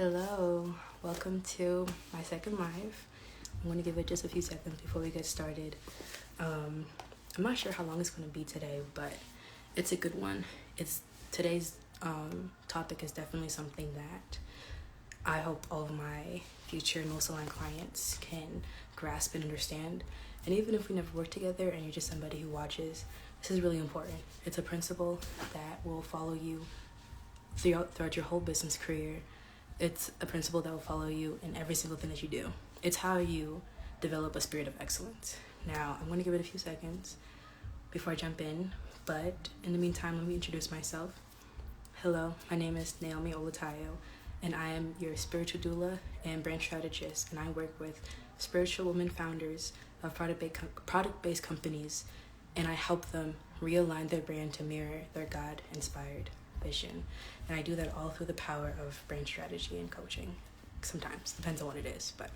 Hello, welcome to my second live. I'm going to give it just a few seconds before we get started. I'm not sure how long it's going to be today, but it's a good one. Today's topic is definitely something that I hope all of my future no-aligned clients can grasp and understand. And even if we never work together and you're just somebody who watches, this is really important. It's a principle that will follow you throughout your whole business career. It's a principle that will follow you in every single thing that you do. It's how you develop a spirit of excellence. Now, I'm going to give it a few seconds before I jump in, but in the meantime, let me introduce myself. Hello, my name is Naomi Olatayo, and I am your spiritual doula and brand strategist, and I work with spiritual women founders of product-based companies, and I help them realign their brand to mirror their God-inspired vision. And I do that all through the power of brand strategy and coaching. Sometimes, depends on what it is, but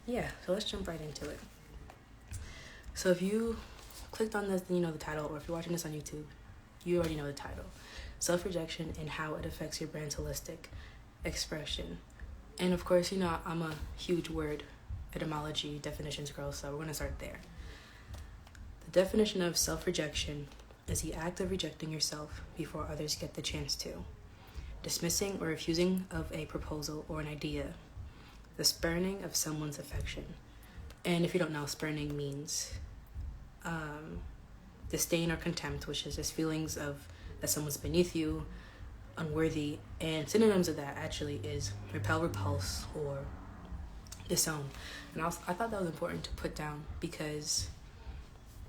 yeah, so let's jump right into it. So if you clicked on this, then you know the title, or if you're watching this on YouTube, you already know the title. Self-rejection and how it affects your brand's holistic expression. And of course, I'm a huge word etymology definitions girl, so we're going to start there. The definition of self-rejection is the act of rejecting yourself before others get the chance to, dismissing or refusing of a proposal or an idea, the spurning of someone's affection. And if you don't know, spurning means disdain or contempt, which is just feelings of that someone's beneath you, unworthy, and synonyms of that actually is repel, repulse, or disown. And I thought that was important to put down because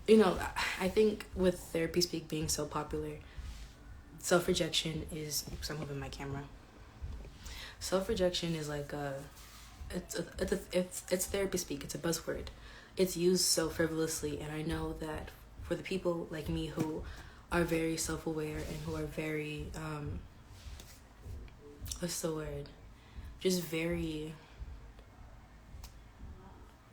I think with therapy speak being so popular, self-rejection is, oops, I'm moving my camera. Self-rejection is like it's therapy speak. It's a buzzword. It's used so frivolously, and I know that for the people like me who are very self-aware and who are very, just very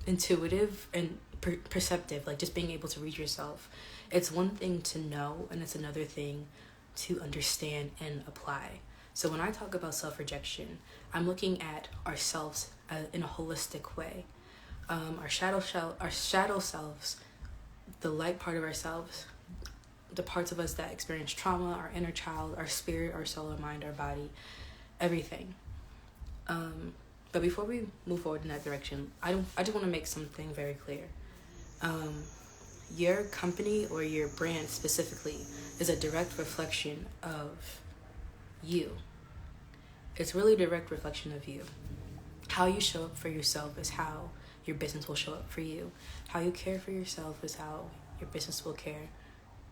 intuitive and perceptive, like just being able to read yourself. It's one thing to know, and it's another thing to understand and apply. So when I talk about self-rejection, I'm looking at ourselves in a holistic way. Our shadow selves, the light part of ourselves, the parts of us that experience trauma, our inner child, our spirit, our soul, our mind, our body, everything. But before we move forward in that direction, I just want to make something very clear. Your company or your brand specifically is a direct reflection of you. It's really a direct reflection of you. How you show up for yourself is how your business will show up for you. How you care for yourself is how your business will care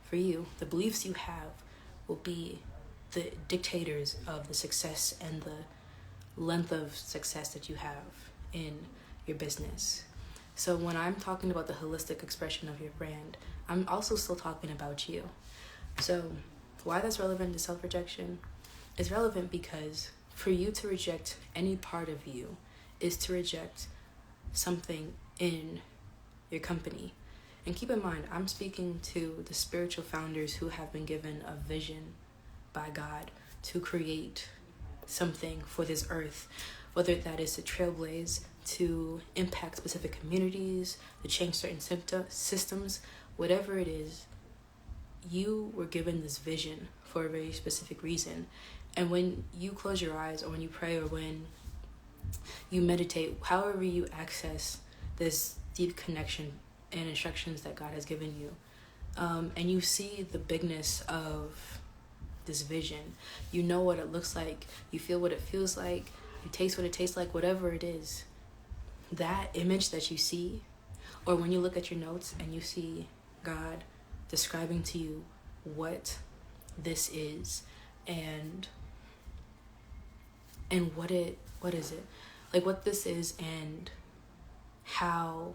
for you. The beliefs you have will be the dictators of the success and the length of success that you have in your business. So when I'm talking about the holistic expression of your brand, I'm also still talking about you. So why that's relevant to self-rejection? It's relevant because for you to reject any part of you is to reject something in your company. And keep in mind, I'm speaking to the spiritual founders who have been given a vision by God to create something for this earth, whether that is to trailblaze, to impact specific communities, to change certain systems, whatever it is, you were given this vision for a very specific reason. And when you close your eyes, or when you pray, or when you meditate, however you access this deep connection and instructions that God has given you, and you see the bigness of this vision, you know what it looks like, you feel what it feels like, you taste what it tastes like, whatever it is, that image that you see, or when you look at your notes and you see God describing to you what this is and what is it, like what this is, and how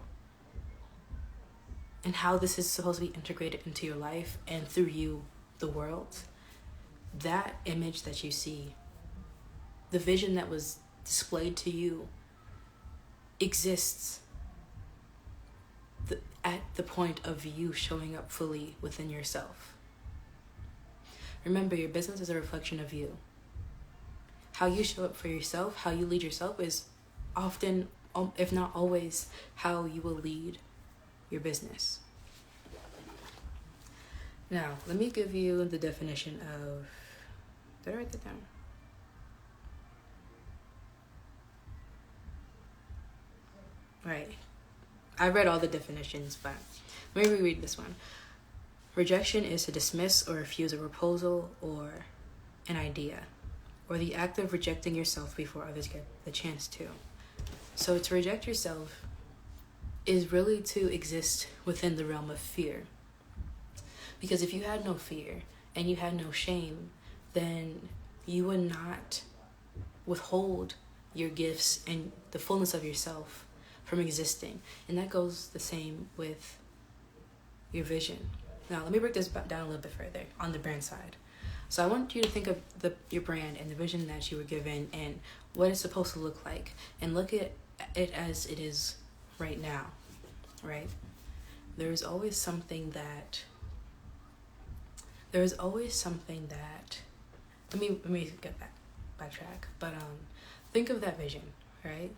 this is supposed to be integrated into your life and through you, the world. That image that you see, the vision that was displayed to you, exists at the point of you showing up fully within yourself. Remember, your business is a reflection of you. how you show up for yourself, how you lead yourself is often, if not always, how you will lead your business. Now, let me give you the definition of... Did I write that down? Right. I read all the definitions, but let me reread this one. Rejection is to dismiss or refuse a proposal or an idea, or the act of rejecting yourself before others get the chance to. So to reject yourself is really to exist within the realm of fear. Because if you had no fear and you had no shame, then you would not withhold your gifts and the fullness of yourself from existing. And that goes the same with your vision. Now, let me break this down a little bit further on the brand side. So I want you to think of your brand and the vision that you were given and what it's supposed to look like, and look at it as it is right now, right? There is always something that... Let me get backtrack. But think of that vision, right?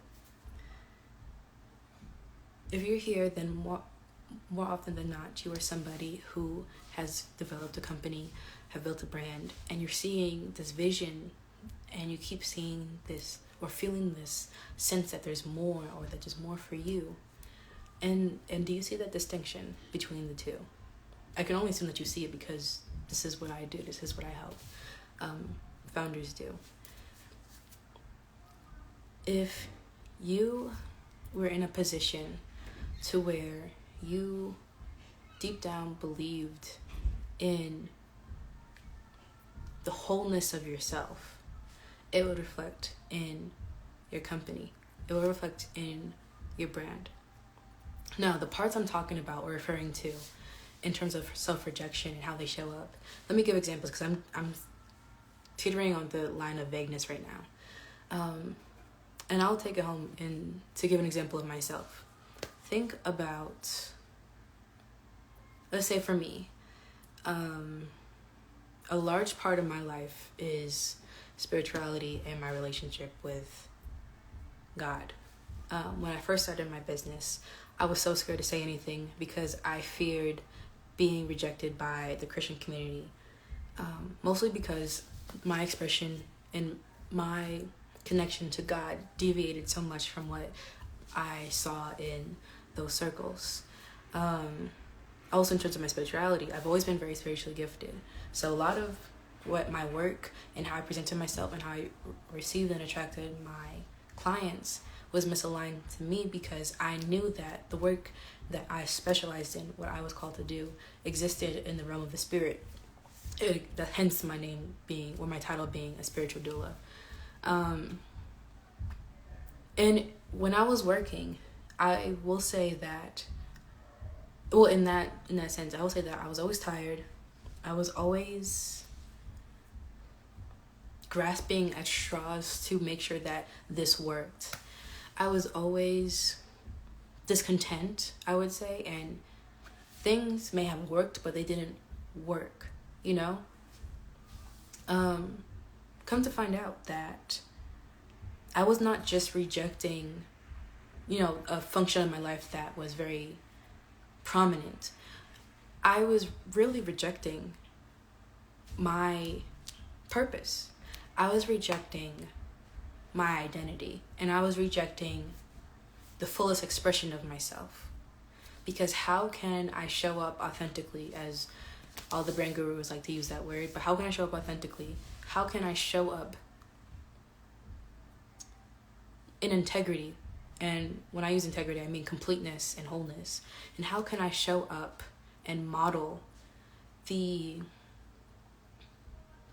If you're here, then more often than not, you are somebody who has developed a company, have built a brand, and you're seeing this vision, and you keep seeing this or feeling this sense that there's more, or that there's more for you. And do you see that distinction between the two? I can only assume that you see it because this is what I do. This is what I help founders do. If you were in a position to where you deep down believed in the wholeness of yourself, it would reflect in your company. It will reflect in your brand. Now, the parts I'm talking about or referring to in terms of self-rejection and how they show up, let me give examples because I'm teetering on the line of vagueness right now. And I'll take it home to give an example of myself. Think about, let's say for me, a large part of my life is spirituality and my relationship with God. When I first started my business, I was so scared to say anything because I feared being rejected by the Christian community. Mostly because my expression and my connection to God deviated so much from what I saw in those circles. Also in terms of my spirituality, I've always been very spiritually gifted. So a lot of what my work and how I presented myself and how I received and attracted my clients was misaligned to me because I knew that the work that I specialized in, what I was called to do, existed in the realm of the spirit. Hence my name being, or my title being, a spiritual doula. And when I was working, I will say that, well, in that sense, I will say that I was always tired. I was always grasping at straws to make sure that this worked. I was always discontent, I would say, and things may have worked, but they didn't work, you know? Come to find out that I was not just rejecting, a function of my life that was very prominent. I was really rejecting my purpose. I was rejecting my identity, and I was rejecting the fullest expression of myself. Because how can I show up authentically, as all the brand gurus like to use that word, but how can I show up authentically? How can I show up in integrity? And when I use integrity, I mean completeness and wholeness. And how can I show up and model the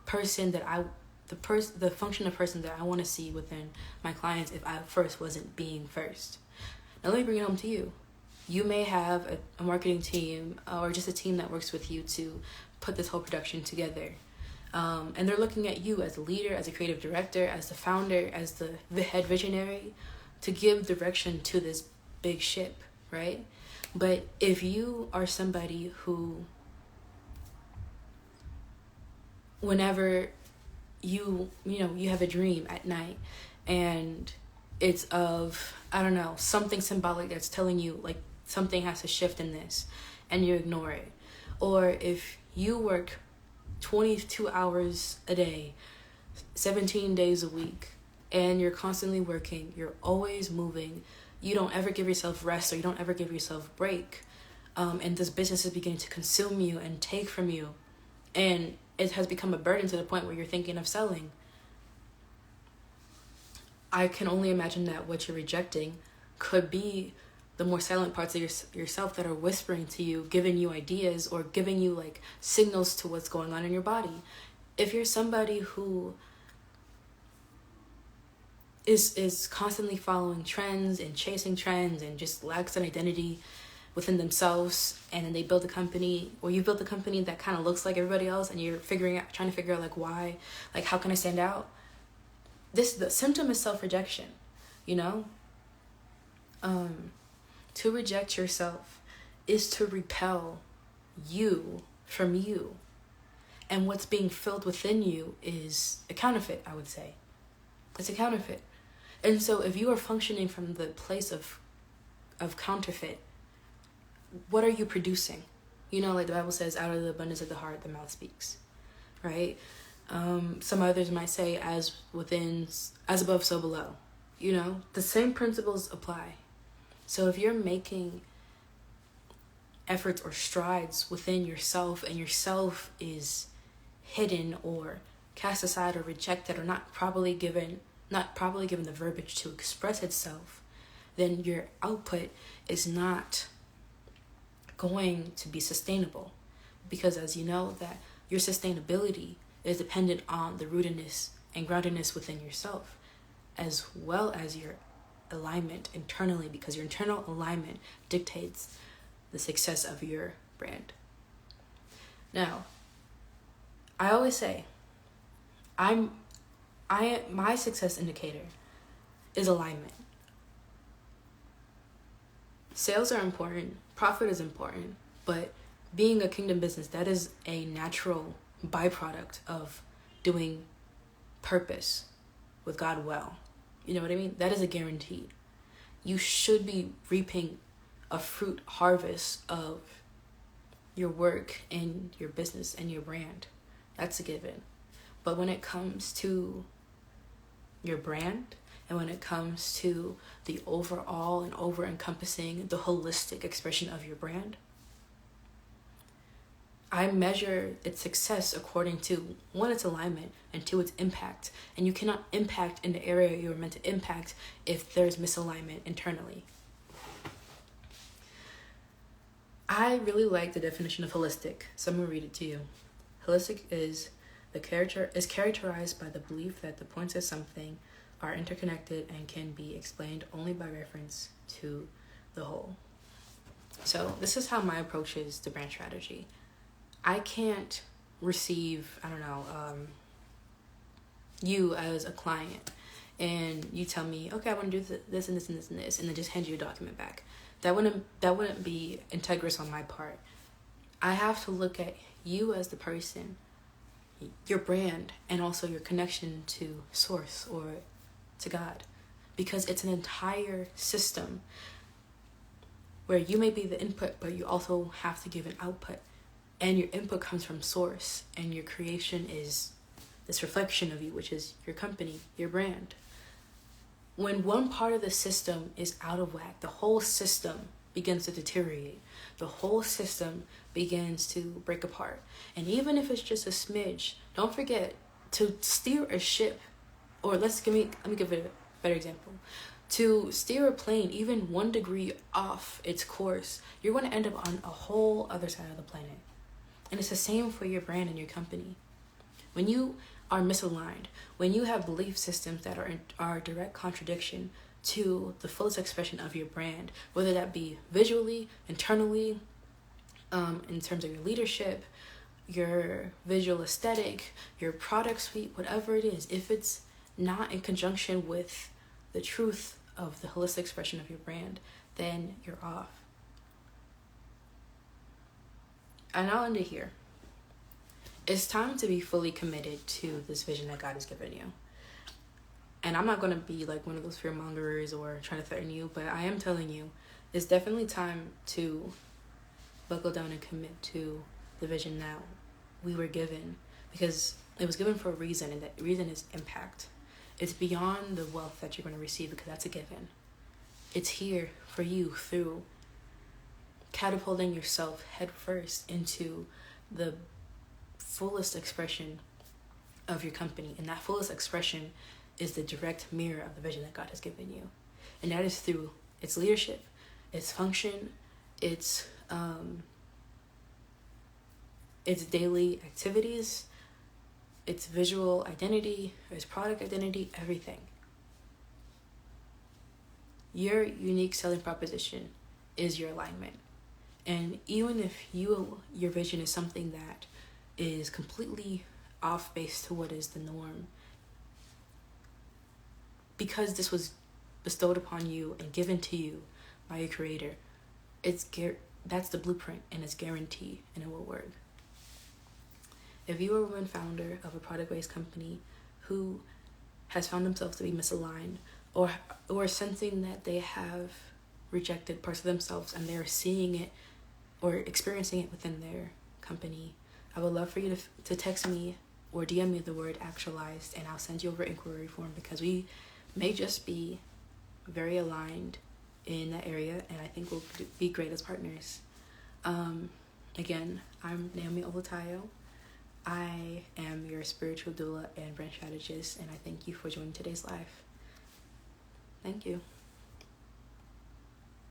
person that the function of person that I want to see within my clients if I first wasn't being first? Now let me bring it home to you. You may have a marketing team or just a team that works with you to put this whole production together. And they're looking at you as a leader, as a creative director, as the founder, as the head visionary to give direction to this big ship, right? But if you are somebody who, whenever you have a dream at night and it's of, I don't know, something symbolic that's telling you like something has to shift in this, and you ignore it. Or if you work 22 hours a day, 17 days a week, and you're constantly working, you're always moving, you don't ever give yourself rest, or you don't ever give yourself break, and this business is beginning to consume you and take from you, and it has become a burden to the point where you're thinking of selling. I can only imagine that what you're rejecting could be the more silent parts of yourself that are whispering to you, giving you ideas, or giving you like signals to what's going on in your body. If you're somebody who is constantly following trends and chasing trends and just lacks an identity within themselves, and then they build a company, or you build a company that kind of looks like everybody else, and you're trying to figure out like why, like how can I stand out? The symptom is self-rejection, to reject yourself is to repel you from you, and what's being filled within you is a counterfeit. I would say it's a counterfeit. And so if you are functioning from the place of counterfeit, what are you producing? Like the Bible says, out of the abundance of the heart the mouth speaks, right? Some others might say, as within, as above, so below. The same principles apply. So if you're making efforts or strides within yourself, and yourself is hidden or cast aside or rejected, or not properly given the verbiage to express itself, then your output is not going to be sustainable. Because as you know, that your sustainability is dependent on the rootedness and groundedness within yourself, as well as your alignment internally, because your internal alignment dictates the success of your brand. Now, I always say, my success indicator is alignment. Sales are important, profit is important, but being a kingdom business, that is a natural byproduct of doing purpose with God well. You know what I mean? That is a guarantee. You should be reaping a fruit harvest of your work and your business and your brand. That's a given. But when it comes to your brand, and when it comes to the overall and over-encompassing, the holistic expression of your brand, I measure its success according to, one, its alignment, and two, its impact. And you cannot impact in the area you were meant to impact if there's misalignment internally. I really like the definition of holistic, so I'm going to read it to you. Holistic is characterized by the belief that the points of something are interconnected and can be explained only by reference to the whole. So this is how my approach is to brand strategy. I can't receive, you as a client, and you tell me, okay, I want to do this and this and this and this, and then just hand you a document back. That wouldn't be integrous on my part. I have to look at you as the person, your brand, and also your connection to source or to God, because it's an entire system where you may be the input, but you also have to give an output. And your input comes from source, and your creation is this reflection of you, which is your company, your brand. When one part of the system is out of whack, the whole system begins to deteriorate. The whole system begins to break apart. And even if it's just a smidge, don't forget to steer a ship, or let me give it a better example. To steer a plane even 1 degree off its course, you're going to end up on a whole other side of the planet. And it's the same for your brand and your company. When you are misaligned, when you have belief systems that are direct contradiction to the fullest expression of your brand, whether that be visually, internally, in terms of your leadership, your visual aesthetic, your product suite, whatever it is, if it's not in conjunction with the truth of the holistic expression of your brand, then you're off. And I'll end it here. it's time to be fully committed to this vision that God has given you. And I'm not going to be like one of those fear mongers or trying to threaten you, but I am telling you, it's definitely time to buckle down and commit to the vision that we were given, because it was given for a reason, and that reason is impact. It's beyond the wealth that you're going to receive, because that's a given. It's here for you through catapulting yourself headfirst into the fullest expression of your company. And that fullest expression is the direct mirror of the vision that God has given you. And that is through its leadership, its function, its daily activities, its visual identity, its product identity, everything. Your unique selling proposition is your alignment. And even if your vision is something that is completely off base to what is the norm, because this was bestowed upon you and given to you by your creator, that's the blueprint, and it's guaranteed, and it will work. If you are a woman founder of a product-based company who has found themselves to be misaligned, or sensing that they have rejected parts of themselves and they're seeing it or experiencing it within their company, I would love for you to text me or DM me the word actualized, and I'll send you over inquiry form, because we may just be very aligned in that area, and I think we'll be great as partners. Again, I'm Naomi Olatayo. I am your spiritual doula and brand strategist, and I thank you for joining today's live. Thank you.